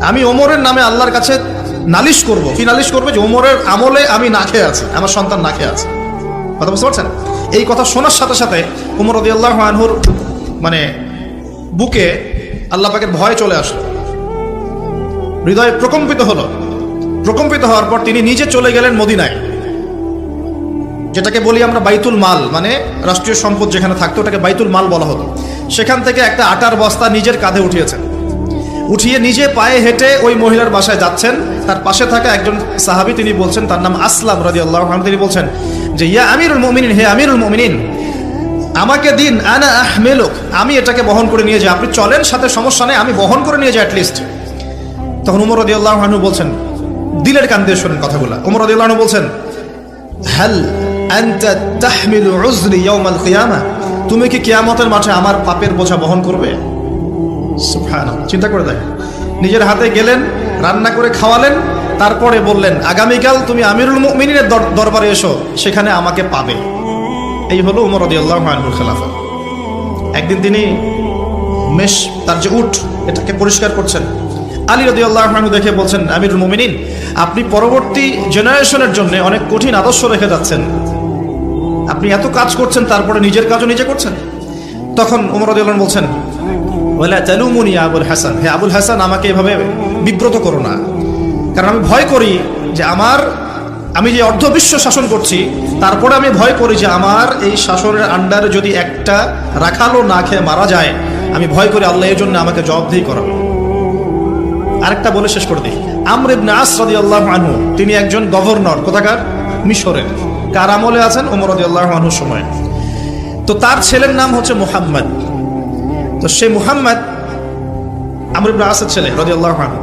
আমি ওমরের নামে আল্লাহর কাছে নালিশ করব। কি নালিশ করবে? যে ওমরের আমলে আমি না খেয়ে আছি, আমার সন্তান না খেয়ে আছে। কথা বুঝতে পারছেন? এই কথা শোনার সাথে সাথে ওমর রাদিয়াল্লাহু আনহুর মানে বুকে আল্লাহ পাকের ভয় চলে আসলো, হৃদয় প্রকম্পিত হলো। প্রকম্পিত হওয়ার পর তিনি নিজে চলে গেলেন মদিনায়, যেটাকে বলি আমরা বাইতুল মাল, মানে রাষ্ট্রীয় সম্পদ যেখানে থাকতো ওটাকে বাইতুল মাল বলা হতো। সেখান থেকে একটা আটার বস্তা নিজের কাঁধে উঠিয়েছেন, উঠিয়ে নিজে পায়ে হেঁটে ওই মহিলার বাসায় যাচ্ছেন। তার পাশে থাকা একজন সাহাবী, তিনি বলছেন, তার নাম আসলাম রাদিয়াল্লাহু আনহু, তিনি বলছেন যে ইয়া আমিরুল মুমিনিন, হে আমিরুল মুমিনিন, আমাকে দিন, আনা আহমেলুক, আমি এটাকে বহন করে নিয়ে যাই, আপনি চলেন সাথে, সমস্যা নেই, আমি বহন করে নিয়ে যাই অ্যাটলিস্ট। তখন ওমর রাদিয়াল্লাহু আনহু বলছেন, দিলের কান দিয়ে শোনেন কথাগুলো, ওমর রাদিয়াল্লাহু আনহু বলছেন, হাল আনতা তাহমিলু উযরি ইয়াউমাল কিয়ামা, তুমি কি কিয়ামতের মাঠে আমার পাপের বোঝা বহন করবে? সুবহানাল্লাহ, চিন্তা করে দেখেন। নিজের হাতে গেলেন, রান্না করে খাওয়ালেন, তারপরে বললেন আগামীকাল তুমি আমিরুল মুমিনিনের দরবারে এসো, সেখানে আমাকে পাবে। এই হলো ওমর রাদিয়াল্লাহু আনহুর খেলাফত। একদিন তিনি তার যে উট, এটাকে পরিষ্কার করছেন। আলী রাদিয়াল্লাহু আনহু দেখে বলছেন, আমিরুল মুমিনিন, আপনি পরবর্তী জেনারেশনের জন্য অনেক কঠিন আদর্শ রেখে যাচ্ছেন, আপনি এত কাজ করছেন তারপরে নিজের কাজও নিজে করছেন। তখন ওমর রাদিয়াল্লাহু আনহু বলছেন, ওয়ালা তালুমুনি ইয়া আবুল হাসান, হে আবুল হাসান, আমাকে এভাবে বিব্রত করো না, কারণ আমি ভয় করি যে আমি যে অর্ধবিশ্ব শাসন করছি, তারপরে আমি ভয় করি যে আমার এই শাসনের আন্ডারে যদি একটা রাখালও না খেয়ে মারা যায়, আমি ভয় করি আল্লাহ এই জন্য আমাকে জবাবদিহি করাবে। আরেকটা বলে শেষ করে দিই, আমর ইবনে আস রাদিয়াল্লাহু আনহু, তিনি একজন গভর্নর, কোথাকার? মিশরের। কার আমলে আছেন? ওমর রাদিয়াল্লাহু আনহুর সময়। তো তার ছেলের নাম হচ্ছে মুহাম্মদ। তো সেই মুহাম্মদ আমর ইবনে আসের ছেলে রাদিয়াল্লাহু আনহু।